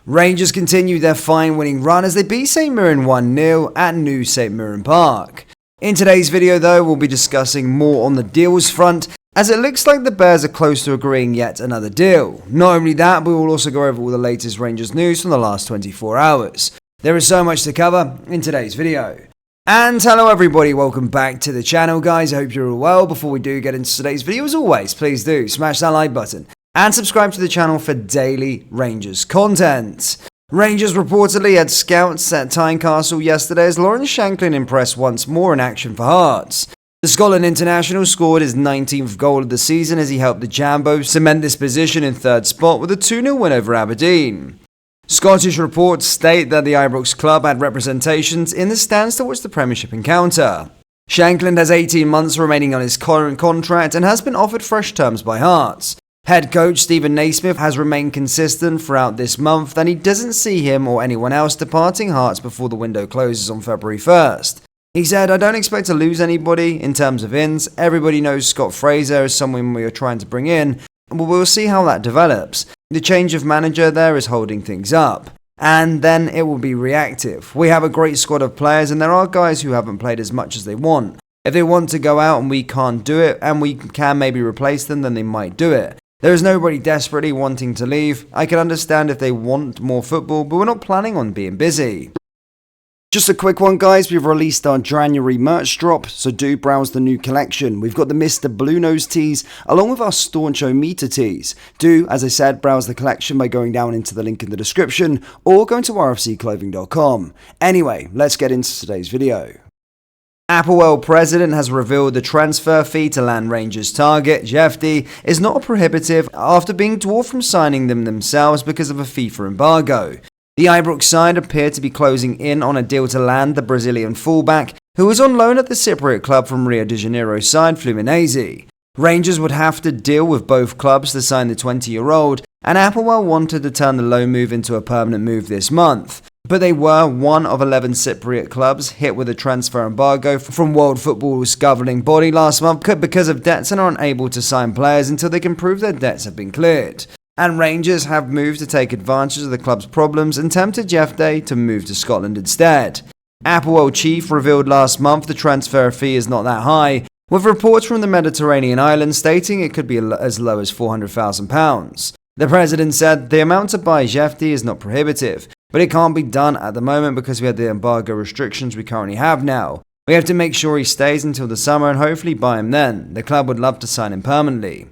Rangers continued their fine-winning run as they beat St Mirren 1-0 at New St Mirren Park. In today's video though, we'll be discussing more on the deals front, as it looks like the Bears are close to agreeing yet another deal. Not only that, but we will also go over all the latest Rangers news from the last 24 hours. There is so much to cover in today's video. And hello everybody, welcome back to the channel guys, I hope you're all well. Before we do get into today's video, as always, please do smash that like button and subscribe to the channel for daily Rangers content. Rangers reportedly had scouts at Tynecastle yesterday as Lawrence Shanklin impressed once more in action for Hearts. The Scotland international scored his 19th goal of the season as he helped the Jambo cement this position in third spot with a 2-0 win over Aberdeen. Scottish reports state that the Ibrox club had representations in the stands to watch the Premiership encounter. Shanklin has 18 months remaining on his current contract and has been offered fresh terms by Hearts. Head coach Stephen Naismith has remained consistent throughout this month that he doesn't see him or anyone else departing Hearts before the window closes on February 1st. He said, "I don't expect to lose anybody in terms of ins. Everybody knows Scott Fraser is someone we are trying to bring in, and we'll see how that develops. The change of manager there is holding things up, and then it will be reactive. We have a great squad of players, and there are guys who haven't played as much as they want. If they want to go out and we can't do it, and we can maybe replace them, then they might do it. There is nobody desperately wanting to leave. I can understand if they want more football, but we're not planning on being busy." Just a quick one guys, we've released our January merch drop, so do browse the new collection. We've got the Mr. Blue Nose tees, along with our Stauncho Meter tees. Do, as I said, browse the collection by going down into the link in the description, or going to rfcclothing.com. Anyway, let's get into today's video. Applewell president has revealed the transfer fee to land Rangers target, Jefty, is not prohibitive after being dwarfed from signing them themselves because of a FIFA embargo. The Ibrox side appear to be closing in on a deal to land the Brazilian fullback, who was on loan at the Cypriot club from Rio de Janeiro side Fluminense. Rangers would have to deal with both clubs to sign the 20-year-old, and Applewell wanted to turn the loan move into a permanent move this month. But they were one of 11 Cypriot clubs hit with a transfer embargo from World Football's governing body last month because of debts and are unable to sign players until they can prove their debts have been cleared. And Rangers have moved to take advantage of the club's problems and tempted Jefty to move to Scotland instead. Applewell chief revealed last month the transfer fee is not that high, with reports from the Mediterranean islands stating it could be as low as £400,000. The president said the amount to buy Jefty is not prohibitive, but it can't be done at the moment because we have the embargo restrictions we currently have now. We have to make sure he stays until the summer and hopefully buy him then. The club would love to sign him permanently.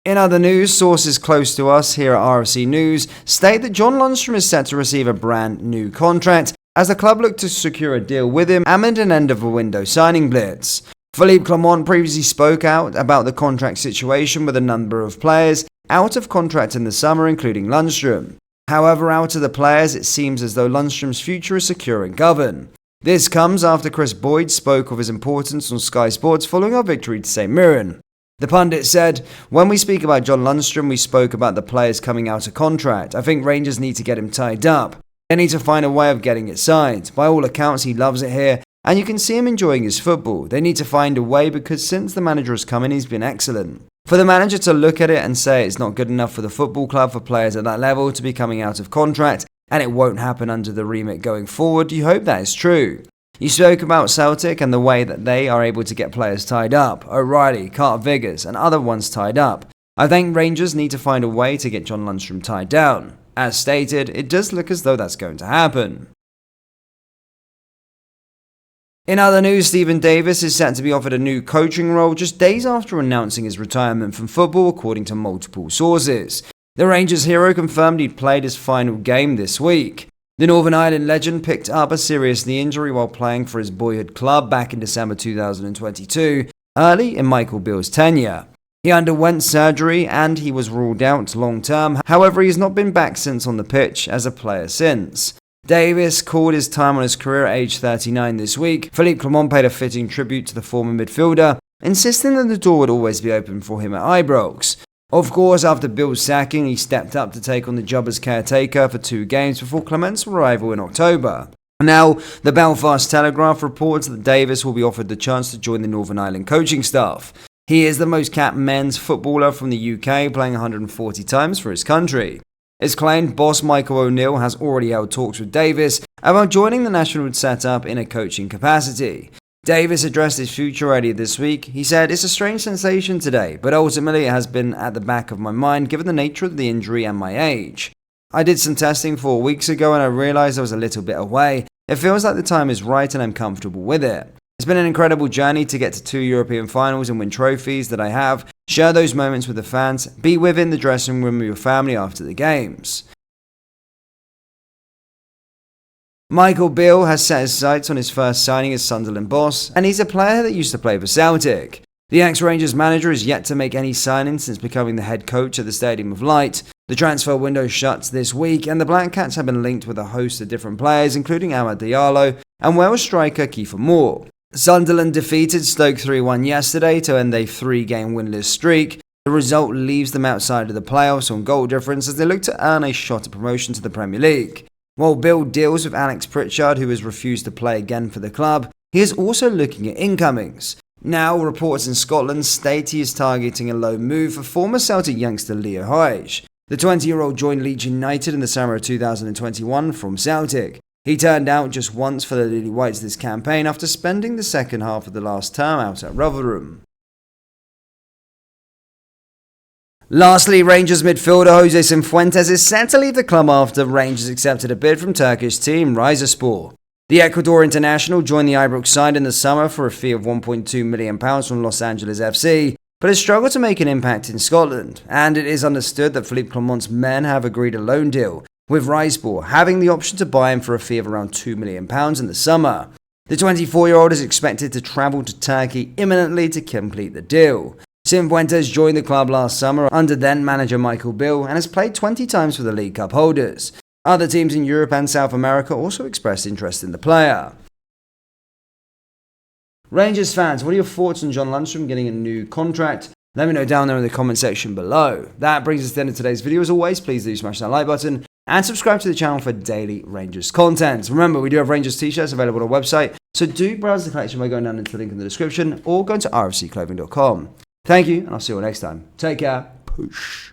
In other news, sources close to us here at RFC News state that John Lundstrom is set to receive a brand new contract as the club look to secure a deal with him amid an end of a window signing blitz. Philippe Clement previously spoke out about the contract situation with a number of players out of contract in the summer, including Lundstrom. However, out of the players, it seems as though Lundstrom's future is secure in Govan. This comes after Chris Boyd spoke of his importance on Sky Sports following our victory to St Mirren. The pundit said, "When we speak about John Lundstrom, we spoke about the players coming out of contract. I think Rangers need to get him tied up. They need to find a way of getting it signed. By all accounts, he loves it here, and you can see him enjoying his football. They need to find a way because since the manager has come in, he's been excellent. For the manager to look at it and say it's not good enough for the football club for players at that level to be coming out of contract, and it won't happen under the remit going forward, you hope that is true. You spoke about Celtic and the way that they are able to get players tied up, O'Reilly, Carter Vickers, and other ones tied up. I think Rangers need to find a way to get John Lundstrom tied down. As stated, it does look as though that's going to happen." In other news, Stephen Davis is set to be offered a new coaching role just days after announcing his retirement from football, according to multiple sources. The Rangers hero confirmed he'd played his final game this week. The Northern Ireland legend picked up a serious knee injury while playing for his boyhood club back in December 2022, early in Michael Beale's tenure. He underwent surgery and he was ruled out long-term, however he has not been back since on the pitch as a player since. Davis called his time on his career at age 39 this week. Philippe Clement paid a fitting tribute to the former midfielder, insisting that the door would always be open for him at Ibrox. Of course, after Bill's sacking, he stepped up to take on the job as caretaker for 2 games before Clement's arrival in October. Now, the Belfast Telegraph reports that Davis will be offered the chance to join the Northern Ireland coaching staff. He is the most capped men's footballer from the UK, playing 140 times for his country. It's claimed boss Michael O'Neill has already held talks with Davis about joining the national setup in a coaching capacity. Davis addressed his future earlier this week. He said, "It's a strange sensation today, but ultimately it has been at the back of my mind given the nature of the injury and my age. I did some testing 4 weeks ago and I realized I was a little bit away. It feels like the time is right and I'm comfortable with it. It's been an incredible journey to get to 2 European finals and win trophies that I have, share those moments with the fans, be within the dressing room with your family after the games." Michael Beale has set his sights on his first signing as Sunderland boss, and he's a player that used to play for Celtic. The ex-Rangers manager is yet to make any signings since becoming the head coach at the Stadium of Light. The transfer window shuts this week, and the Black Cats have been linked with a host of different players, including Amad Diallo and Wales striker Kiefer Moore. Sunderland defeated Stoke 3-1 yesterday to end a 3-game winless streak. The result leaves them outside of the playoffs on goal difference as they look to earn a shot at promotion to the Premier League. While Bill deals with Alex Pritchard, who has refused to play again for the club, he is also looking at incomings. Now, reports in Scotland state he is targeting a loan move for former Celtic youngster Leo Hodge. The 20-year-old joined Leeds United in the summer of 2021 from Celtic. He turned out just once for the Lily Whites this campaign after spending the second half of the last term out at Rotherham. Lastly, Rangers midfielder Jose Cifuentes is set to leave the club after Rangers accepted a bid from Turkish team Rizespor. The Ecuador international joined the Ibrox side in the summer for a fee of £1.2 million from Los Angeles FC, but has struggled to make an impact in Scotland, and it is understood that Philippe Clement's men have agreed a loan deal, with Rizespor having the option to buy him for a fee of around £2 million in the summer. The 24-year-old is expected to travel to Turkey imminently to complete the deal. Cifuentes joined the club last summer under then-manager Michael Beale and has played 20 times for the League Cup holders. Other teams in Europe and South America also expressed interest in the player. Rangers fans, what are your thoughts on John Lundstrom getting a new contract? Let me know down there in the comment section below. That brings us to the end of today's video. As always, please do smash that like button and subscribe to the channel for daily Rangers content. Remember, we do have Rangers t-shirts available on our website, so do browse the collection by going down into the link in the description or go to rfcclothing.com. Thank you, and I'll see you all next time. Take care. Push.